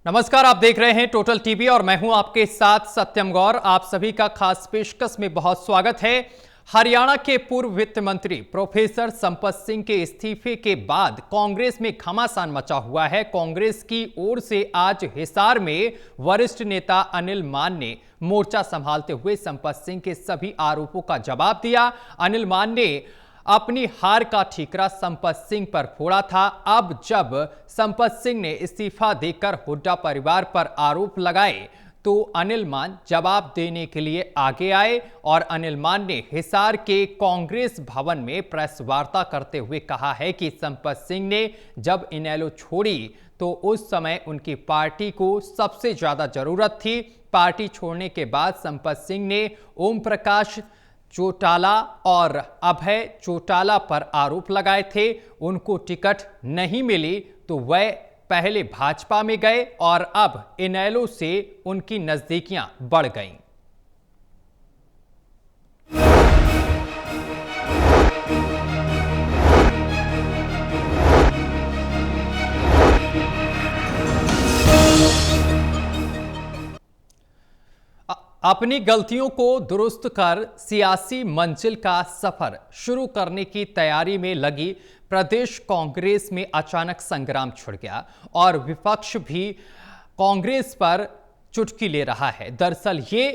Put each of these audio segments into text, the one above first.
नमस्कार, आप देख रहे हैं टोटल टीवी और मैं हूं आपके साथ सत्यम गौर। आप सभी का खास पेशकश में बहुत स्वागत है। हरियाणा के पूर्व वित्त मंत्री प्रोफेसर संपत सिंह के इस्तीफे के बाद कांग्रेस में घमासान मचा हुआ है। कांग्रेस की ओर से आज हिसार में वरिष्ठ नेता अनिल मान ने मोर्चा संभालते हुए संपत सिंह के सभी आरोपों का जवाब दिया। अनिल मान ने अपनी हार का ठीकरा संपत सिंह पर फोड़ा था। अब जब संपत सिंह ने इस्तीफा देकर हुड्डा परिवार पर आरोप लगाए तो अनिल मान जवाब देने के लिए आगे आए और अनिल मान ने हिसार के कांग्रेस भवन में प्रेस वार्ता करते हुए कहा है कि संपत सिंह ने जब इनेलो छोड़ी तो उस समय उनकी पार्टी को सबसे ज्यादा जरूरत थी। पार्टी छोड़ने के बाद संपत सिंह ने ओम प्रकाश चौटाला और अभय चौटाला पर आरोप लगाए थे। उनको टिकट नहीं मिली तो वह पहले भाजपा में गए और अब इनेलो से उनकी नजदीकियां बढ़ गईं। अपनी गलतियों को दुरुस्त कर सियासी मंजिल का सफर शुरू करने की तैयारी में लगी प्रदेश कांग्रेस में अचानक संग्राम छिड़ गया और विपक्ष भी कांग्रेस पर चुटकी ले रहा है। दरअसल ये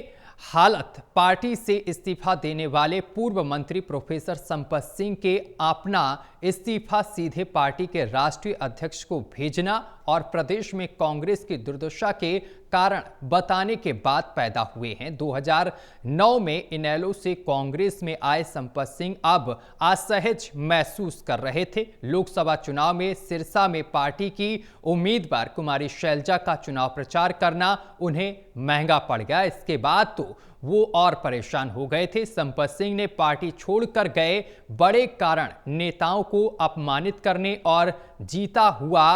हालत पार्टी से इस्तीफा देने वाले पूर्व मंत्री प्रोफेसर संपत सिंह के अपना इस्तीफा सीधे पार्टी के राष्ट्रीय अध्यक्ष को भेजना और प्रदेश में कांग्रेस की दुर्दशा के कारण बताने के बाद पैदा हुए हैं। 2009 में इनेलो से कांग्रेस में आए संपत सिंह अब असहज महसूस कर रहे थे। लोकसभा चुनाव में सिरसा में पार्टी की उम्मीदवार कुमारी शैलजा का चुनाव प्रचार करना उन्हें महंगा पड़ गया। इसके बाद तो वो और परेशान हो गए थे। संपत सिंह ने पार्टी छोड़कर गए बड़े कारण नेताओं को अपमानित करने और जीता हुआ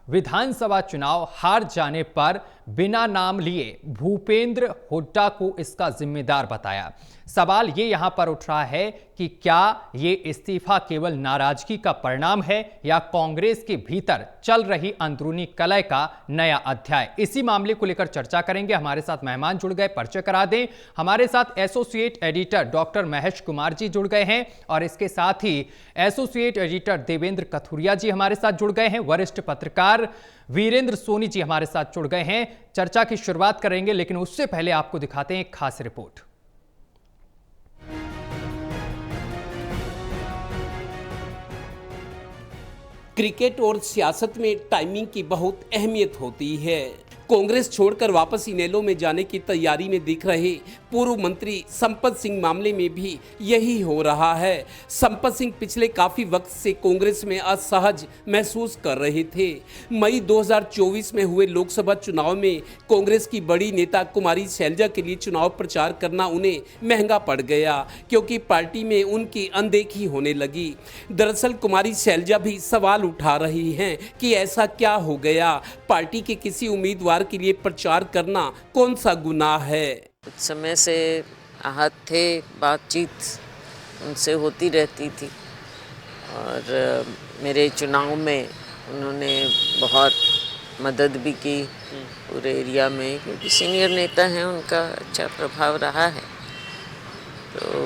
विधानसभा चुनाव हार जाने पर बिना नाम लिए भूपेंद्र हुड्डा को इसका जिम्मेदार बताया। सवाल ये यहां पर उठ रहा है कि क्या ये इस्तीफा केवल नाराजगी का परिणाम है या कांग्रेस के भीतर चल रही अंदरूनी कलह का नया अध्याय। इसी मामले को लेकर चर्चा करेंगे। हमारे साथ मेहमान जुड़ गए, परिचय करा दें। हमारे साथ associate editor doctor Mahesh Kumar ji जुड़ गए हैं और इसके साथ ही एसोसिएट एडिटर देवेंद्र कथुरिया जी हमारे साथ जुड़ गए हैं। वरिष्ठ पत्रकार वीरेंद्र सोनी जी हमारे साथ जुड़ गए हैं। चर्चा की शुरुआत करेंगे, लेकिन उससे पहले आपको दिखाते हैं एक खास रिपोर्ट। क्रिकेट और सियासत में टाइमिंग की बहुत अहमियत होती है। कांग्रेस छोड़कर वापस इनेलो में जाने की तैयारी में दिख रहे पूर्व मंत्री संपत सिंह मामले में भी यही हो रहा है। संपत सिंह पिछले काफी वक्त से कांग्रेस में असहज महसूस कर रहे थे। मई 2024 में हुए लोकसभा चुनाव में कांग्रेस की बड़ी नेता कुमारी शैलजा के लिए चुनाव प्रचार करना उन्हें महंगा पड़ गया, क्योंकि पार्टी में उनकी अनदेखी होने लगी। दरअसल कुमारी शैलजा भी सवाल उठा रही हैं कि ऐसा क्या हो गया, पार्टी के किसी उम्मीदवार के लिए प्रचार करना कौन सा गुनाह है। कुछ समय से आहत थे, बातचीत उनसे होती रहती थी और मेरे चुनाव में उन्होंने बहुत मदद भी की पूरे एरिया में, क्योंकि सीनियर नेता हैं, उनका अच्छा प्रभाव रहा है। तो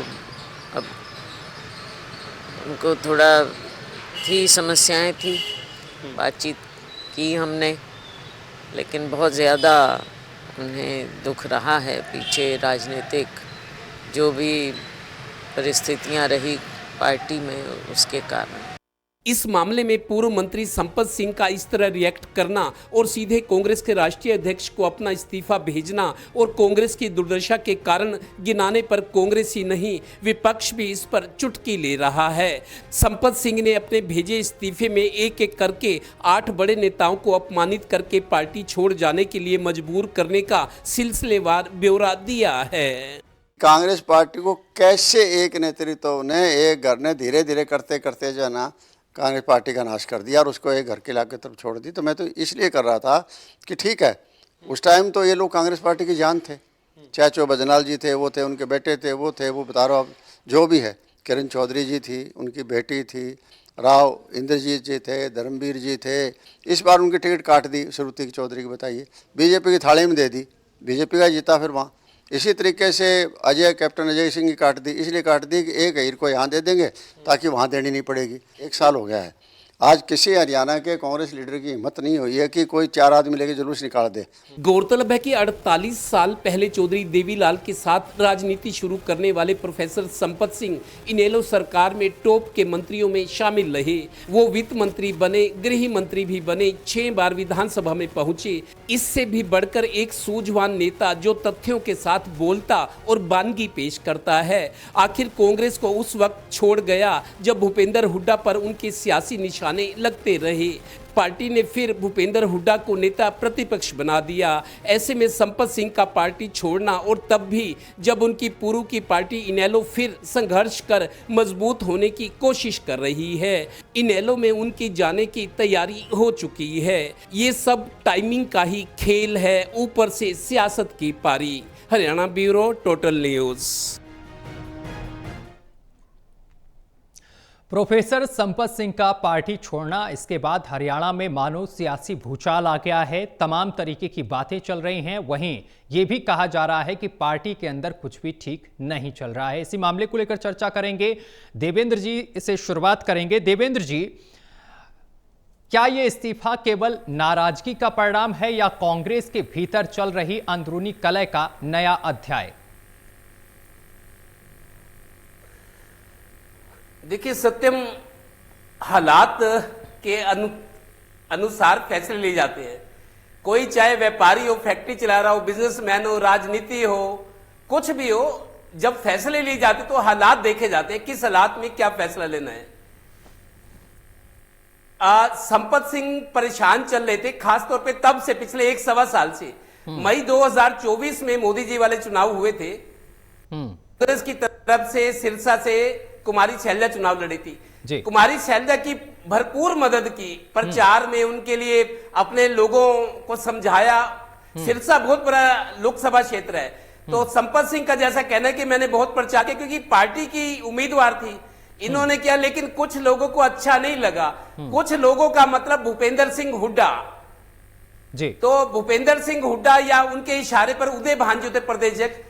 अब उनको थोड़ा थी, समस्याएं थी, बातचीत की हमने, लेकिन बहुत ज़्यादा उन्हें दुख रहा है पीछे राजनीतिक जो भी परिस्थितियां रही पार्टी में, उसके कारण। इस मामले में पूर्व मंत्री संपत सिंह का इस तरह रिएक्ट करना और सीधे कांग्रेस के राष्ट्रीय अध्यक्ष को अपना इस्तीफा भेजना और कांग्रेस की दुर्दशा के कारण गिनाने पर कांग्रेस ही नहीं, विपक्ष भी इस पर चुटकी ले रहा है। संपत सिंह ने अपने भेजे इस्तीफे में एक एक करके 8 बड़े नेताओं को अपमानित करके पार्टी छोड़ जाने के लिए मजबूर करने का सिलसिलेवार ब्यौरा दिया है। कांग्रेस पार्टी को कैसे एक नेतृत्व ने, एक घर ने धीरे धीरे करते करते जो है ना कांग्रेस पार्टी का नाश कर दिया और उसको एक घर के इलाके की तरफ छोड़ दी। तो मैं तो इसलिए कर रहा था कि ठीक है, उस टाइम तो ये लोग कांग्रेस पार्टी की जान थे, चाहे चो बजनाल जी थे, वो थे, उनके बेटे थे, वो थे, वो बता रहा हूँ जो भी है, किरण चौधरी जी थी, उनकी बेटी थी, राव इंद्रजीत जी थे, धर्मवीर जी थे। इस बार उनकी टिकट काट दी श्रुति चौधरी की, बताइए, बीजेपी की थाली में दे दी, बीजेपी का जीता फिर वहाँ। इसी तरीके से कैप्टन अजय सिंह की काट दी, इसलिए काट दी कि एक हीर को यहाँ दे देंगे ताकि वहाँ देनी नहीं पड़ेगी। 1 साल हो गया है, आज किसी हरियाणा के कांग्रेस लीडर की हिम्मत नहीं हुई है कि कोई 4 आदमी लेके जुलूस निकाल दे। गौरतलब है कि 48 साल पहले चौधरी देवीलाल के साथ राजनीति शुरू करने वाले प्रोफेसर संपत सिंह इनेलो सरकार में टॉप के मंत्रियों में शामिल रहे। वो वित्त मंत्री बने, गृह मंत्री भी बने, 6 बार विधानसभा में पहुंचे। इससे भी बढ़कर एक सूझवान नेता जो तथ्यों के साथ बोलता और बानगी पेश करता है। आखिर कांग्रेस को उस वक्त छोड़ गया जब भूपेंद्र हुड्डा पर उनके सियासी निशाने लगते रहे। पार्टी ने फिर भूपेंद्र हुड्डा को नेता प्रतिपक्ष बना दिया। ऐसे में संपत सिंह का पार्टी छोड़ना, और तब भी जब उनकी पूर्व की पार्टी इनेलो फिर संघर्ष कर मजबूत होने की कोशिश कर रही है। इनेलो में उनकी जाने की तैयारी हो चुकी है। ये सब टाइमिंग का ही खेल है, ऊपर से सियासत की पारी। Haryana bureau, total news. Professor Sampat Singh का पार्टी छोड़ना, इसके बाद हरियाणा में मानो सियासी भूचाल आ गया है। तमाम तरीके की बातें चल रही हैं। वहीं ये भी कहा जा रहा है कि पार्टी के अंदर कुछ भी ठीक नहीं चल रहा है। इसी मामले को लेकर चर्चा करेंगे। देवेंद्र जी से शुरुआत करेंगे। देवेंद्र जी, क्या ये इस्तीफा केवल नाराजगी का परिणाम है या कांग्रेस के भीतर चल रही अंदरूनी कलह का नया अध्याय? देखिए सत्यम, हालात के अनुसार फैसले लिए जाते हैं। कोई चाहे व्यापारी हो, फैक्ट्री चला रहा हो, बिजनेसमैन हो, राजनीति हो, कुछ भी हो, जब फैसले लिए जाते तो हालात देखे जाते हैं, किस हालात में क्या फैसला लेना है। संपत सिंह परेशान चल रहे थे, खासतौर पे तब से, पिछले 1-1.25 साल से। मई 2024 में मोदी जी वाले चुनाव हुए थे। कांग्रेस की तरफ से सिरसा से कुमारी शैलजा चुनाव लड़ी थी। कुमारी शैलजा की भरपूर मदद की, प्रचार में उनके लिए अपने लोगों को समझाया। सिरसा बहुत बड़ा लोकसभा क्षेत्र है, तो संपत सिंह का जैसा कहना है कि मैंने बहुत प्रचार किया क्योंकि पार्टी की उम्मीदवार थी। इन्होंने किया, लेकिन कुछ लोगों को अच्छा नहीं लगा। कुछ लोगों का मतलब भूपेंद्र सिंह हुड्डा जी, तो भूपेंद्र सिंह हुड्डा या उनके इशारे पर उदय भान जो थे प्रदेशक,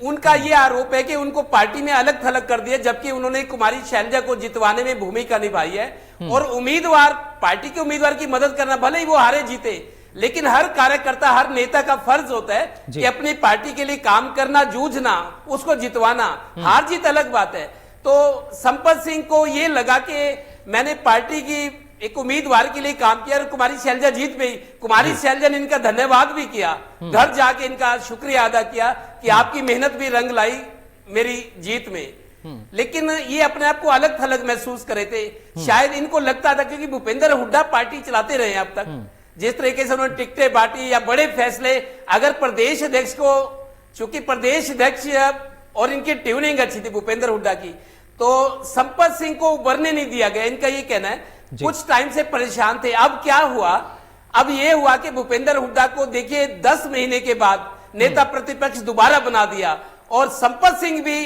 उनका यह आरोप है कि उनको पार्टी में अलग थलग कर दिया, जबकि उन्होंने कुमारी शैलजा को जितवाने में भूमिका निभाई है। और उम्मीदवार, पार्टी के उम्मीदवार की मदद करना, भले ही वो हारे जीते, लेकिन हर कार्यकर्ता, हर नेता का फर्ज होता है कि अपनी पार्टी के लिए काम करना, जूझना, उसको जितवाना। हार जीत अलग बात है। तो संपत सिंह को ये लगा कि मैंने पार्टी की एक उम्मीदवार के लिए काम किया और कुमारी शैलजा जीत गई। कुमारी शैलजा ने इनका धन्यवाद भी किया, घर जाके इनका शुक्रिया अदा किया कि आपकी मेहनत भी रंग लाई मेरी जीत में। लेकिन ये अपने आप को अलग थलग महसूस कर रहे थे। शायद इनको लगता था, क्योंकि भूपेंद्र हुड्डा पार्टी चलाते रहे अब तक, जिस तरीके से उन्होंने टिकटें बांटी या बड़े फैसले, अगर प्रदेश अध्यक्ष को, चूंकि प्रदेश अध्यक्ष और इनकी ट्यूनिंग अच्छी थी भूपेंद्र हुड्डा की, तो संपत सिंह को उभरने नहीं दिया गया, इनका ये कहना है। कुछ टाइम से परेशान थे। अब क्या हुआ? अब ये हुआ कि भूपेंद्र हुड्डा को देखिए 10 महीने के बाद नेता प्रतिपक्ष दोबारा बना दिया। और संपत सिंह भी,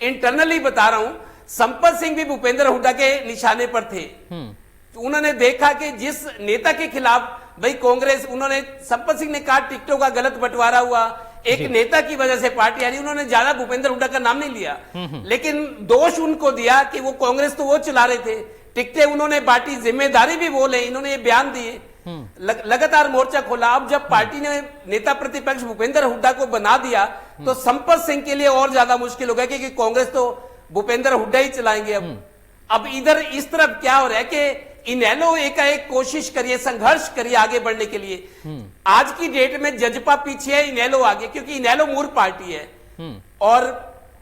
इंटरनली बता रहा हूं, संपत सिंह भी भूपेंद्र हुड्डा के निशाने पर थे। तो उन्होंने देखा कि जिस नेता के खिलाफ भाई कांग्रेस, उन्होंने, संपत सिंह ने कहा टिकटों का गलत बंटवारा हुआ, एक नेता की वजह से पार्टी हारी। उन्होंने ज्यादा भूपेंद्र हुड्डा का नाम नहीं लिया, लेकिन दोष उनको दिया कि वो कांग्रेस तो वो चला रहे थे, टिकटें उन्होंने बांटी, जिम्मेदारी भी वो ले, इन्होंने ये बयान दिए, लगातार मोर्चा खोला। अब जब पार्टी ने नेता प्रतिपक्ष भूपेंद्र हुड्डा को बना दिया, तो संपत सिंह के लिए और ज्यादा मुश्किल हो गया, क्योंकि कांग्रेस तो भूपेंद्र हुड्डा ही चलाएंगे। अब इधर इस तरफ क्या हो रहा है कि इनेलो एकाएक कोशिश करिए, संघर्ष करिए आगे बढ़ने के लिए। आज की डेट में जजपा पीछे है, इनेलो आगे, क्योंकि इनेलो मूर्ख पार्टी है। और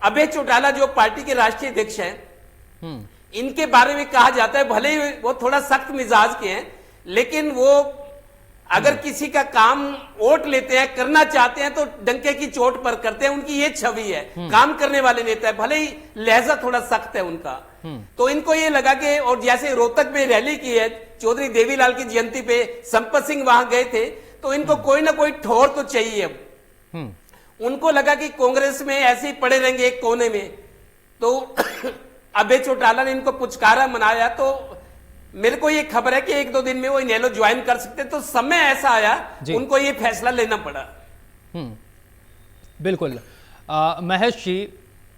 अभय चौटाला जो पार्टी के राष्ट्रीय अध्यक्ष हैं, इनके बारे में कहा जाता है, भले ही वो थोड़ा सख्त मिजाज के हैं, लेकिन वो अगर किसी का काम वोट लेते हैं, करना चाहते हैं, तो डंके की चोट पर करते हैं। उनकी ये छवि है, काम करने वाले नेता है, भले ही लहजा थोड़ा सख्त है उनका। तो इनको ये लगा कि, और जैसे रोहतक में रैली की है, चौधरी देवीलाल की जयंती पे संपत सिंह वहां गए थे, तो इनको कोई ना कोई ठोर तो चाहिए। अब उनको लगा कि कांग्रेस में ऐसे ही पड़े रहेंगे एक कोने में, तो अभय चौटाला ने इनको पुचकारा, मनाया, तो मेरे को ये खबर है कि 1-2 दिन में वो इनेलो ज्वाइन कर सकते, तो समय ऐसा आया उनको ये फैसला लेना पड़ा। बिल्कुल। महेश जी,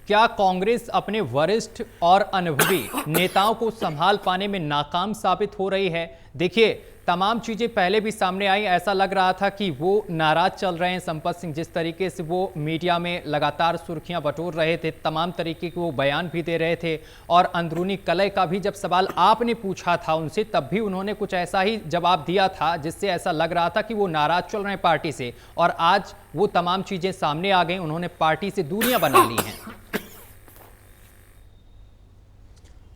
क्या कांग्रेस अपने वरिष्ठ और अनुभवी नेताओं को संभाल पाने में नाकाम साबित हो रही है? देखिए, तमाम चीजें पहले भी सामने आई, ऐसा लग रहा था कि वो नाराज चल रहे हैं। संपत सिंह जिस तरीके से वो मीडिया में लगातार सुर्खियां बटोर रहे थे, तमाम तरीके के वो बयान भी दे रहे थे, और अंदरूनी कलह का भी जब सवाल आपने पूछा था उनसे, तब भी उन्होंने कुछ ऐसा ही जवाब दिया था जिससे ऐसा लग रहा था कि वो नाराज चल रहे हैं पार्टी से। और आज वो तमाम चीजें सामने आ गई, उन्होंने पार्टी से दूरियां बना ली हैं।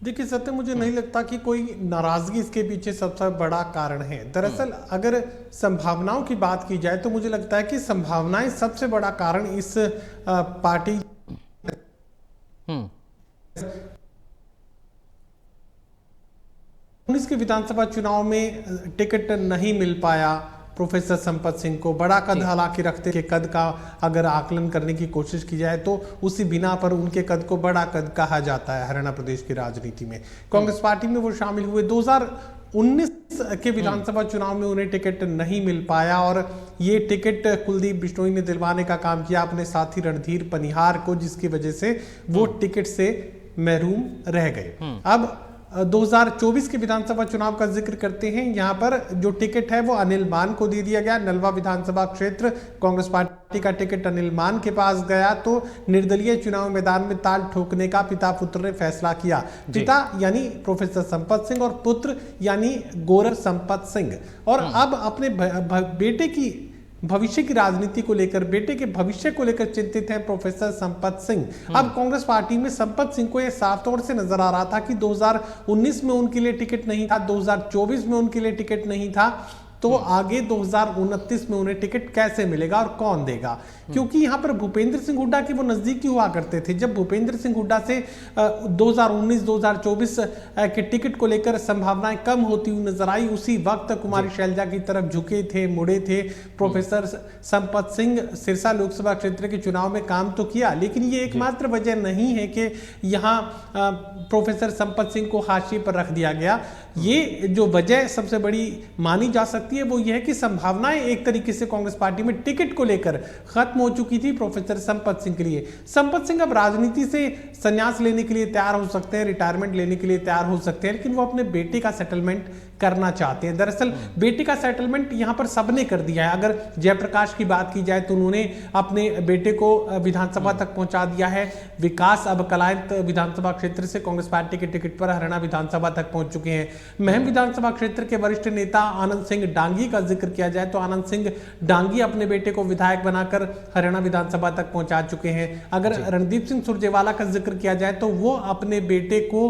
देखिए सत्य, मुझे नहीं लगता कि कोई नाराजगी इसके पीछे सबसे बड़ा कारण है। दरअसल अगर संभावनाओं की बात की जाए तो मुझे लगता है कि संभावनाएं सबसे बड़ा कारण इस पार्टी उन्नीस के विधानसभा चुनाव में टिकट नहीं मिल पाया प्रोफेसर संपत सिंह को। बड़ा कद हालांकि रखते के कद का अगर आकलन करने की कोशिश की जाए तो उसी बिना पर उनके कद को बड़ा कद कहा जाता है हरियाणा प्रदेश की राजनीति में। कांग्रेस पार्टी में वो शामिल हुए। 2019 के विधानसभा चुनाव में उन्हें टिकट नहीं मिल पाया और ये टिकट कुलदीप बिश्नोई ने दिलवाने का काम किया अपने साथी रणधीर पनिहार को, जिसकी वजह से वो टिकट से महरूम रह गए। अब 2024 के विधानसभा चुनाव का जिक्र करते हैं। यहाँ पर जो टिकट है वो अनिल मान को दे दिया गया। नलवा विधानसभा क्षेत्र कांग्रेस पार्टी का टिकट अनिल मान के पास गया तो निर्दलीय चुनाव मैदान में ताल ठोकने का पिता पुत्र ने फैसला किया। पिता यानी प्रोफेसर संपत सिंह और पुत्र यानी गोरख संपत सिंह। और अब अपने बेटे की भविष्य की राजनीति को लेकर, बेटे के भविष्य को लेकर चिंतित हैं प्रोफेसर संपत सिंह। अब कांग्रेस पार्टी में संपत सिंह को यह साफ तौर से नजर आ रहा था कि 2019 में उनके लिए टिकट नहीं था, 2024 में उनके लिए टिकट नहीं था, तो आगे 2029 में उन्हें टिकट कैसे मिलेगा और कौन देगा? क्योंकि यहां पर भूपेंद्र सिंह हुड्डा की वो नजदीकी हुआ करते थे। जब भूपेंद्र सिंह हुड्डा से 2019-2024 के टिकट को लेकर संभावनाएं कम होती हुई नजर आई, उसी वक्त कुमारी शैलजा की तरफ झुके थे, मुड़े थे प्रोफेसर संपत सिंह। सिरसा लोकसभा क्षेत्र के चुनाव में काम तो किया, लेकिन ये एकमात्र वजह नहीं है कि यहाँ प्रोफेसर संपत सिंह को हाशिए पर रख दिया गया। ये जो वजह सबसे बड़ी मानी जा सकती है वो ये है कि संभावनाएं एक तरीके से कांग्रेस पार्टी में टिकट को लेकर खत्म हो चुकी थी प्रोफेसर संपत सिंह के लिए। संपत सिंह अब राजनीति से संन्यास लेने के लिए तैयार हो सकते हैं, रिटायरमेंट लेने के लिए तैयार हो सकते हैं, लेकिन वो अपने बेटे का सेटलमेंट करना चाहते हैं। दरअसल बेटे का सेटलमेंट यहां पर सबने कर दिया है। अगर जयप्रकाश की बात की जाए तो उन्होंने अपने बेटे को विधानसभा तक पहुंचा दिया है। विकास अब कलायत विधानसभा क्षेत्र से कांग्रेस पार्टी के टिकट पर हरियाणा विधानसभा तक पहुंच चुके हैं। महम विधानसभा क्षेत्र के वरिष्ठ नेता आनंद सिंह डांगी का जिक्र किया जाए तो आनंद सिंह डांगी अपने बेटे को विधायक बनाकर हरियाणा विधानसभा तक पहुंचा चुके हैं। अगर रणदीप सिंह सुरजेवाला का जिक्र किया जाए तो वो अपने बेटे को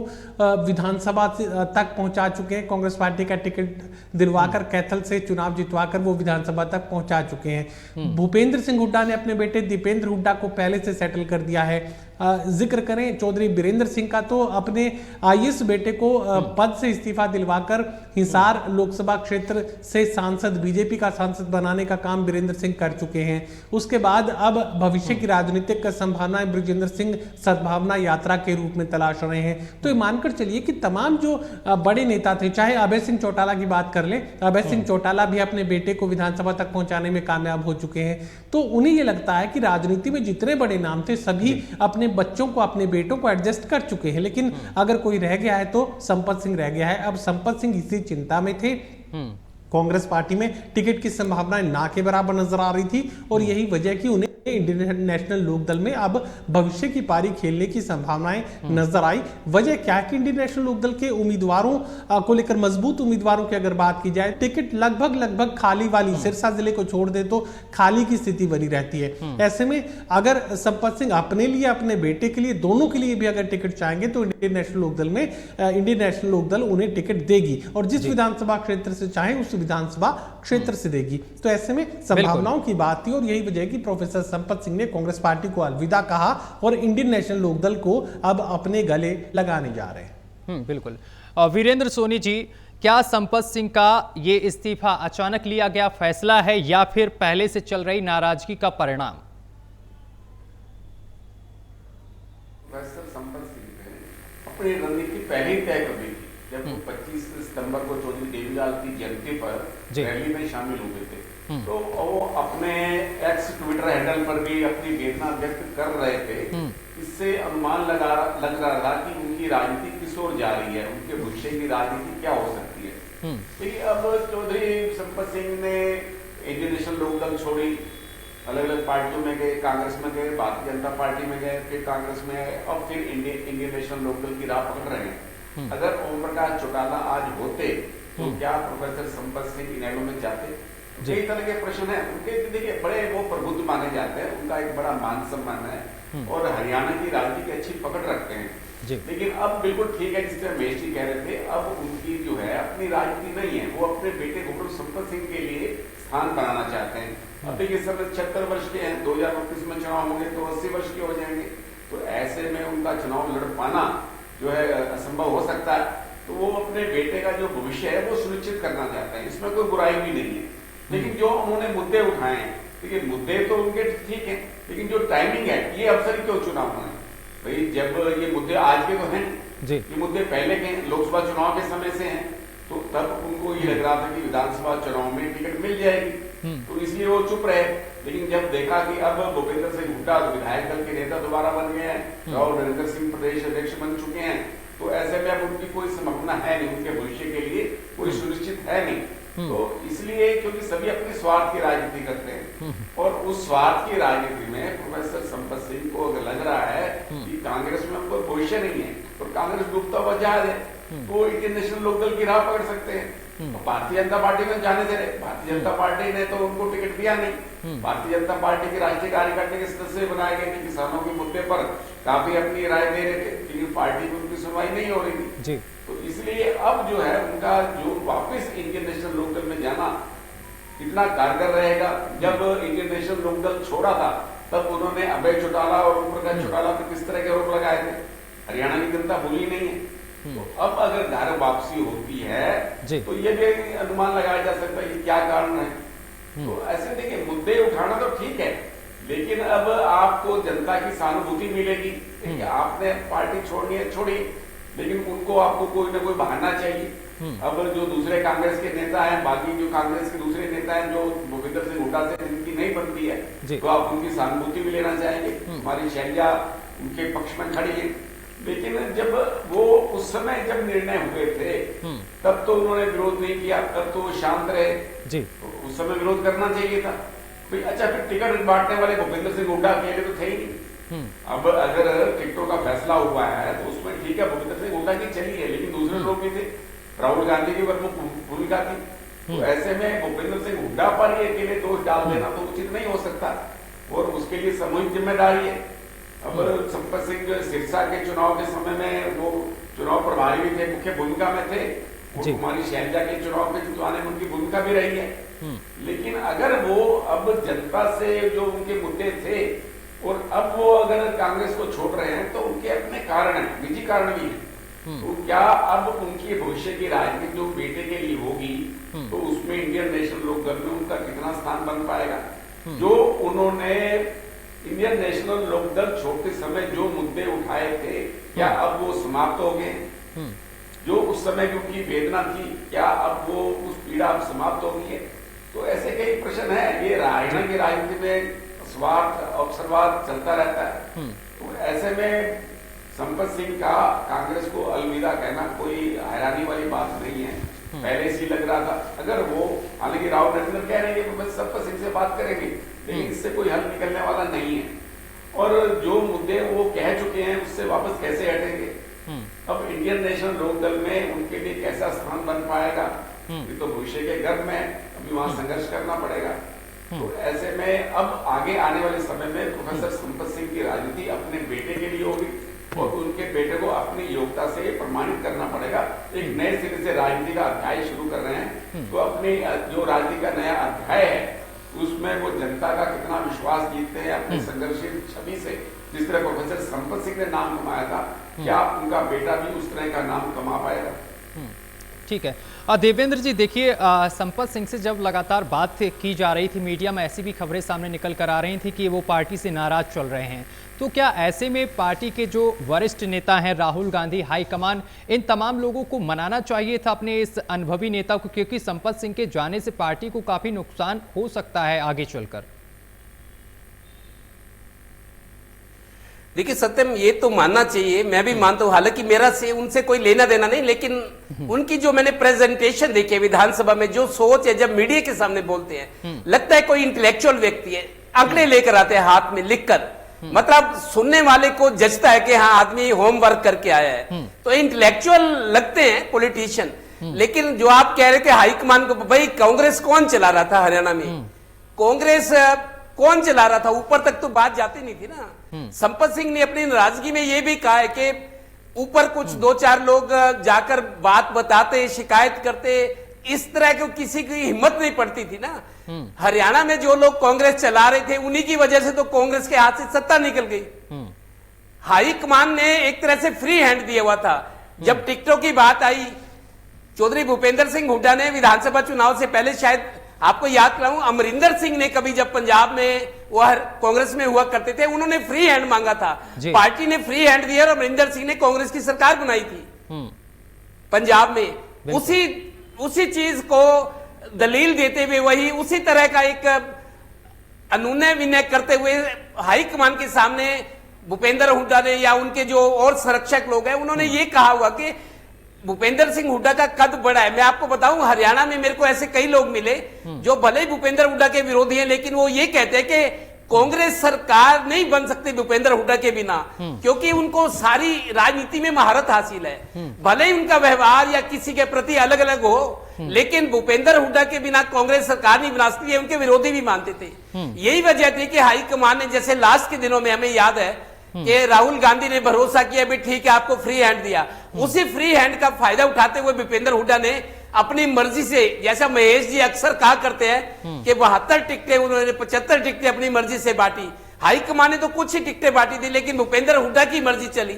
विधानसभा तक पहुंचा चुके हैं। कांग्रेस पार्टी का टिकट दिलवाकर कैथल से चुनाव जितवाकर वो विधानसभा तक पहुंचा चुके हैं। भूपेंद्र सिंह हुड्डा ने अपने बेटे दीपेंद्र हुड्डा को पहले से सेटल कर दिया है। जिक्र करें चौधरी बीरेंद्र सिंह का तो अपने आईएएस बेटे को पद से इस्तीफा दिलवाकर हिसार लोकसभा क्षेत्र से सांसद, बीजेपी का सांसद बनाने का काम बीरेंद्र सिंह कर चुके हैं। उसके बाद अब भविष्य की राजनीतिक संभावनाएं बृजेंद्र सिंह सद्भावना यात्रा के रूप में तलाश रहे हैं। तो ये मानकर चलिए कि तमाम जो बड़े नेता थे, चाहे अभय सिंह चौटाला की बात कर ले, अभय सिंह चौटाला भी अपने बेटे को विधानसभा तक पहुंचाने में कामयाब हो चुके हैं। तो उन्हें यह लगता है कि राजनीति में जितने बड़े नाम थे सभी अपने बच्चों को, अपने बेटों को एडजस्ट कर चुके हैं, लेकिन अगर कोई रह गया है तो संपत सिंह रह गया है। अब संपत सिंह इसी चिंता में थे। कांग्रेस पार्टी में टिकट की संभावनाएं ना के बराबर नजर आ रही थी और यही वजह कि उन्हें इंडियन नेशनल लोकदल में अब भविष्य की पारी खेलने की संभावनाएं नजर आई। वजह क्या है कि इंडियन नेशनल लोकदल के उम्मीदवारों को लेकर, मजबूत उम्मीदवारों की अगर बात की जाए, टिकट लगभग खाली वाली, सिरसा जिले को छोड़ दे तो खाली की स्थिति बनी रहती है। ऐसे में अगर संपत सिंह अपने लिए, अपने बेटे के लिए, दोनों के लिए भी अगर टिकट चाहेंगे तो इंडियन नेशनल लोकदल में इंडियन नेशनल लोकदल उन्हें टिकट देगी और जिस विधानसभा क्षेत्र से चाहे उस विधानसभा क्षेत्र से देगी। तो ऐसे में संभावनाओं की बात थी और यही वजह कि प्रोफेसर संपत सिंह ने कांग्रेस पार्टी को अलविदा कहा और इंडियन नेशनल लोकदल को अब अपने गले लगाने जा रहे हैं। बिल्कुल। वीरेंद्र सोनी जी, क्या संपत सिंह का ये इस्तीफा अचानक लिया गया फैसला है या फिर पहले से चल रही नाराजगी का परिणाम? प्रोफेसर संपत सिंह ने अपनी रणनीति पहले ही तय कर ली थी। जब 25 सितंबर को चौधरी देवीलाल की जयंती पर जी। रैली में शामिल हुए थे। तो वो अपने एक्स ट्विटर हैंडल पर भी अपनी वेदना व्यक्त कर रहे थे। इससे अनुमान लग रहा था कि उनकी राजनीति किस ओर जा रही है, उनके भविष्य की राजनीति क्या हो सकती है। लेकिन अब चौधरी संपत सिंह ने इंडियन नेशनल लोकदल छोड़ी, अलग अलग पार्टियों में गए, कांग्रेस में गए, भारतीय जनता पार्टी में गए, फिर कांग्रेस में गए, अब फिर इंडियन नेशनल लोकदल की राह पकड़ रहे हैं। अगर ओम प्रकाश चौटाला आज होते तो क्या प्रोफेसर संपत सिंह इनेलो में जाते? कई तरह के प्रश्न है उनके। देखिए, बड़े वो प्रबुद्ध माने जाते हैं, उनका एक बड़ा मान सम्मान है और हरियाणा की राजनीति की अच्छी पकड़ रखते हैं। लेकिन अब बिल्कुल ठीक है, जिस तरह महेश जी कह रहे थे, अब उनकी जो है अपनी राजनीति नहीं है, वो अपने बेटे प्रोफेसर संपत सिंह के लिए स्थान बनाना चाहते हैं। अब देखिए, सब 76 वर्ष के हैं, 2029 में चुनाव होंगे तो 80 वर्ष के हो जाएंगे। तो ऐसे में उनका चुनाव लड़ पाना जो है असंभव हो सकता है। तो वो अपने बेटे का जो भविष्य है वो सुनिश्चित करना चाहते हैं, इसमें कोई बुराई भी नहीं है। लेकिन जो उन्होंने मुद्दे उठाए हैं, देखिए मुद्दे तो उनके ठीक है, लेकिन जो टाइमिंग है, ये अवसर क्यों चुनाव होना है भाई? जब ये मुद्दे आज के तो हैं, ये मुद्दे पहले के हैं, लोकसभा चुनाव के समय से हैं, तो तब उनको ये लग रहा था कि विधानसभा चुनाव में टिकट मिल जाएगी, तो इसलिए वो चुप रहे। लेकिन जब देखा कि अब भूपेंद्र सिंह हुड्डा विधायक दल के नेता दोबारा बन गए हैं और नरेंद्र सिंह प्रदेश अध्यक्ष बन चुके हैं, तो ऐसे में अब उनकी कोई संभावना है नहीं, उनके भविष्य के लिए कोई सुनिश्चित है नहीं। तो इसलिए, क्योंकि सभी अपने स्वार्थ की राजनीति करते हैं और उस स्वार्थ की राजनीति में प्रोफेसर संपत सिंह को अगर लग रहा है कि कांग्रेस में कोई भविष्य नहीं है और कांग्रेस डूबता हुआ जहाज है, तो इंडियन नेशनल लोकदल की राह पकड़ सकते हैं। तो भारतीय जनता पार्टी में जाने दे रहे, भारतीय जनता पार्टी ने तो उनको टिकट दिया नहीं। भारतीय जनता पार्टी के राष्ट्रीय कार्यकारिणी के सदस्य बनाए गए थे, किसानों के मुद्दे पर काफी अपनी राय दे रहे थे, लेकिन पार्टी में उनकी सुनवाई नहीं हो रही थी। तो इसलिए अब जो है उनका जो वापस इंडियन नेशनल लोकदल में जाना इतना कारगर रहेगा। जब इंडियन नेशनल लोकदल छोड़ा था तब उन्होंने अभय चौटाला और ओम प्रकाश चौटाला पर किस तरह के आरोप लगाए थे, हरियाणा की जनता भूली नहीं है। तो अब अगर घर वापसी होती है तो ये भी अनुमान लगाया जा सकता है कि क्या कारण है। तो ऐसे देखिए, मुद्दे उठाना तो ठीक है, लेकिन अब आपको जनता की सहानुभूति मिलेगी। आपने पार्टी छोड़नी है छोड़िए, लेकिन उनको आपको कोई ना कोई बहाना चाहिए। अब जो दूसरे कांग्रेस के नेता हैं, बाकी जो कांग्रेस के दूसरे नेता हैं जो भूपेंद्र सिंह हुड्डा से जिनकी नहीं बनती है, तो आप उनकी सहानुभूति भी लेना चाहेंगे। हमारी शैलजा उनके पक्ष में खड़ी है, लेकिन जब वो उस समय जब निर्णय हुए थे तब तो उन्होंने विरोध नहीं किया, तब तो वो शांत रहे। तो उस समय विरोध करना चाहिए था भाई। अच्छा, फिर टिकट बांटने वाले भूपेंद्र सिंह हुड्डा अकेले तो थे ही नहीं। अब अगर टिकटों का फैसला हुआ है तो उसमें ठीक है, भूपेंद्र सिंह हुड्डा की चली है, लेकिन दूसरे लोग भी थे, राहुल गांधी की प्रमुख भूमिका थी। तो ऐसे में भूपेंद्र सिंह हुड्डा पर ही अकेले दोष डाल देना तो उचित नहीं हो सकता और उसके लिए सामूहिक जिम्मेदारी है। अब संपत सिंह सिरसा के चुनाव के समय में वो चुनाव प्रभारी भी थे, मुख्य भूमिका में थे, कुमारी शैलजा के चुनाव के जितवाने में उनकी भूमिका भी रही है। लेकिन अगर वो अब जनता से जो उनके मुद्दे थे और अब वो अगर कांग्रेस को छोड़ रहे हैं तो उनके अपने कारण हैं, निजी कारण भी हैं। तो क्या अब उनकी भविष्य की राजनीति जो बेटे के लिए होगी तो उसमें इंडियन नेशनल लोकदल में उनका कितना स्थान बन पाएगा? जो उन्होंने इंडियन नेशनल लोकदल छोड़ते समय जो मुद्दे उठाए थे, क्या अब वो समाप्त हो गए? जो उस समय की उनकी वेदना थी, क्या अब वो उस पीड़ा अब समाप्त हो गई है? तो ऐसे कई प्रश्न है। ये हरियाणा की राजनीति में स्वार्थ अवसरवाद चलता रहता है। तो ऐसे में संपत सिंह का कांग्रेस को अलविदा कहना कोई हैरानी वाली बात नहीं है। पहले से लग रहा था, अगर वो, हालांकि राहुल नरेंद्र कह रहे हैं कि प्रोफेसर संपत सिंह से बात करेंगे, लेकिन इससे कोई हल निकलने वाला नहीं है। और जो मुद्दे वो कह चुके हैं उससे वापस कैसे हटेंगे? अब इंडियन नेशनल लोकदल में उनके लिए कैसा स्थान बन पाएगा? ये तो भविष्य के गर्भ में अभी वहां संघर्ष करना पड़ेगा। तो ऐसे में अब आगे आने वाले समय में प्रोफेसर संपत सिंह की राजनीति अपने बेटे के लिए होगी और उनके बेटे को अपनी योग्यता से प्रमाणित करना पड़ेगा। एक नए सिरे से राजनीति का अध्याय शुरू कर रहे हैं, तो अपनी जो राजनीति का नया अध्याय है उसमें वो जनता का कितना विश्वास जीतते हैं अपने संघर्षशील छवि से। जिस तरह प्रोफेसर संपत सिंह ने नाम कमाया था, क्या उनका बेटा भी उस तरह का नाम कमा पाएगा? ठीक है। देवेंद्र जी देखिए, संपत सिंह से जब लगातार बात की जा रही थी, मीडिया में ऐसी भी खबरें सामने निकल कर आ रही थी कि वो पार्टी से नाराज चल रहे हैं, तो क्या ऐसे में पार्टी के जो वरिष्ठ नेता हैं राहुल गांधी, हाईकमान, इन तमाम लोगों को मनाना चाहिए था अपने इस अनुभवी नेता को, क्योंकि संपत सिंह के जाने से पार्टी को काफी नुकसान हो सकता है आगे चलकर। देखिए सत्यम, ये तो मानना चाहिए, मैं भी मानता हूं, हालांकि मेरा से उनसे कोई लेना देना नहीं, लेकिन उनकी जो मैंने प्रेजेंटेशन देखी है विधानसभा में, जो सोच है जब मीडिया के सामने बोलते हैं, लगता है कोई इंटेलेक्चुअल व्यक्ति है, आंकड़े लेकर आते हैं हाथ में लिखकर, मतलब सुनने वाले को जचता है कि हाँ आदमी होमवर्क करके आया है, तो इंटेलेक्चुअल लगते हैं पॉलिटिशियन। लेकिन जो आप कह रहे थे हाईकमान को, भाई कांग्रेस कौन चला रहा था हरियाणा में, कांग्रेस कौन चला रहा था, ऊपर तक तो बात जाती नहीं थी ना। संपत सिंह ने अपनी नाराजगी में यह भी कहा है कि ऊपर कुछ 2-4 लोग जाकर बात बताते, शिकायत करते, इस तरह की किसी की हिम्मत नहीं पड़ती थी ना। हरियाणा में जो लोग कांग्रेस चला रहे थे, उन्हीं की वजह से तो कांग्रेस के हाथ से सत्ता निकल गई। हाईकमान ने एक तरह से फ्री हैंड दिया हुआ था। जब टिकटों की बात आई, चौधरी भूपेंद्र सिंह हुड्डा ने विधानसभा चुनाव से पहले, शायद आपको याद कराऊं, अमरिंदर सिंह ने कभी जब पंजाब में वह कांग्रेस में हुआ करते थे, उन्होंने फ्री हैंड मांगा था, पार्टी ने फ्री हैंड दिया और अमरिंदर सिंह ने कांग्रेस की सरकार बनाई थी पंजाब में। उसी चीज को दलील देते हुए, वही उसी तरह का एक अनुनय विनय करते हुए हाईकमान के सामने भूपेंद्र हुड्डा ने या उनके जो और संरक्षक लोग हैं, उन्होंने ये कहा हुआ कि भूपेंद्र सिंह हुड्डा का कद बड़ा है। मैं आपको बताऊं, हरियाणा में मेरे को ऐसे कई लोग मिले जो भले ही भूपेंद्र हुड्डा के विरोधी हैं, लेकिन वो ये कहते हैं कि कांग्रेस सरकार नहीं बन सकती भूपेंद्र हुड्डा के बिना, क्योंकि उनको सारी राजनीति में महारत हासिल है। भले ही उनका व्यवहार या किसी के प्रति अलग अलग हो, लेकिन भूपेंद्र हुड्डा के बिना कांग्रेस सरकार नहीं बना सकती, उनके विरोधी भी मानते थे। यही वजह थी कि हाईकमान ने, जैसे लास्ट के दिनों में हमें याद है कि राहुल गांधी ने भरोसा किया, भी ठीक है आपको फ्री हैंड दिया, उसी फ्री हैंड का फायदा उठाते हुए भूपेंद्र हुड्डा ने अपनी मर्जी से, जैसा महेश जी अक्सर कहा करते हैं कि 72 टिकटें उन्होंने 75 टिकटें अपनी मर्जी से बांटी। हाईकमान ने तो कुछ ही टिकटें बांटी थी, लेकिन भूपेंद्र हुड्डा की मर्जी चली।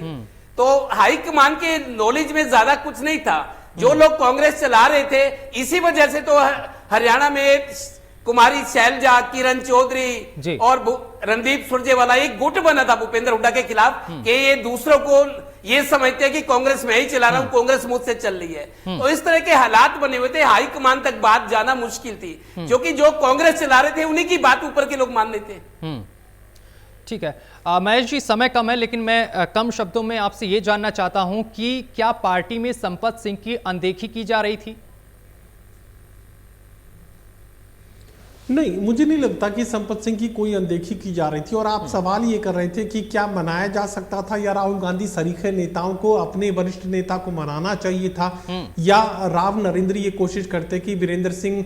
तो हाईकमान के नॉलेज में ज्यादा कुछ नहीं था। जो लोग कांग्रेस चला रहे थे, इसी वजह से तो हरियाणा में कुमारी शैलजा, किरण चौधरी और रणदीप सुरजेवाला एक गुट बना था भूपेंद्र हुड्डा के खिलाफ कि ये दूसरों को ये समझते हैं कि कांग्रेस में ही चला रहा हूं, कांग्रेस मुझसे चल रही है। तो इस तरह के हालात बने हुए थे, हाईकमान तक बात जाना मुश्किल थी, क्योंकि जो कांग्रेस चला रहे थे उन्हीं की बात ऊपर के लोग मान लेते। ठीक है महेश जी, समय कम है, लेकिन मैं कम शब्दों में आपसे ये जानना चाहता हूं कि क्या पार्टी में संपत सिंह की अनदेखी की जा रही थी? नहीं, मुझे नहीं लगता कि संपत सिंह की कोई अनदेखी की जा रही थी। और आप सवाल ये कर रहे थे कि क्या मनाया जा सकता था, या राहुल गांधी सरीखे नेताओं को, अपने वरिष्ठ नेता को मनाना चाहिए था, या राव नरेंद्र ये कोशिश करते कि वीरेंद्र सिंह,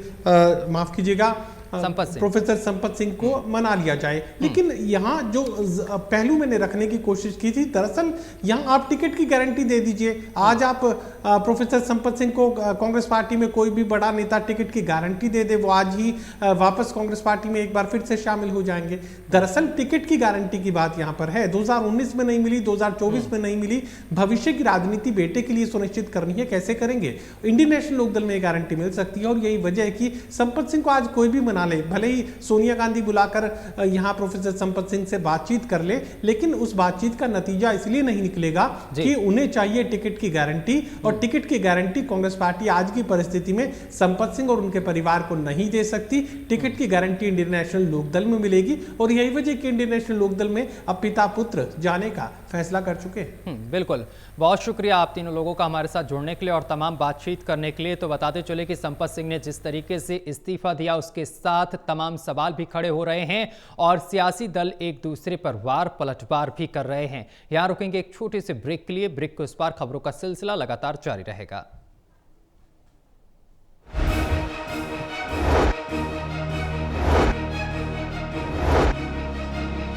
माफ कीजिएगा, प्रोफेसर संपत सिंह को मना लिया जाए। लेकिन यहाँ जो पहलू मैंने रखने की कोशिश की थी, दरअसल यहाँ आप टिकट की गारंटी दे दीजिए। आज आप प्रोफेसर संपत सिंह को कांग्रेस पार्टी में कोई भी बड़ा नेता टिकट की गारंटी दे दे, वो आज ही वापस कांग्रेस पार्टी में एक बार फिर से शामिल हो जाएंगे। दरअसल टिकट की गारंटी की बात यहाँ पर है। 2019 में नहीं मिली, 2024 में नहीं मिली, भविष्य की राजनीति बेटे के लिए सुनिश्चित करनी है, कैसे करेंगे? इंडियन नेशनल लोकदल में गारंटी मिल सकती है। और यही वजह है कि संपत सिंह को आज कोई भी ले, भले ही सोनिया गांधी बुलाकर यहां प्रोफेसर संपत सिंह से बातचीत कर ले, लेकिन उस बातचीत का नतीजा इसलिए नहीं निकलेगा कि उन्हें चाहिए टिकट की गारंटी, और टिकट की गारंटी कांग्रेस पार्टी आज की परिस्थिति में संपत सिंह और उनके परिवार को नहीं दे सकती। टिकट की गारंटी इंडियन नेशनल लोकदल में मिलेगी, और यही वजह कि इंडियन नेशनल लोकदल में अब पिता पुत्र जाने का फैसला कर चुके। बिल्कुल, बहुत शुक्रिया आप तीनों लोगों का हमारे साथ जुड़ने के लिए और तमाम बातचीत करने के लिए। तो बताते चले कि संपत सिंह ने जिस तरीके से इस्तीफा दिया, उसके साथ तमाम सवाल भी खड़े हो रहे हैं और सियासी दल एक दूसरे पर वार पलटवार भी कर रहे हैं। यहां रुकेंगे एक छोटे से ब्रेक के लिए। ब्रेक के उस पार खबरों का सिलसिला लगातार जारी रहेगा।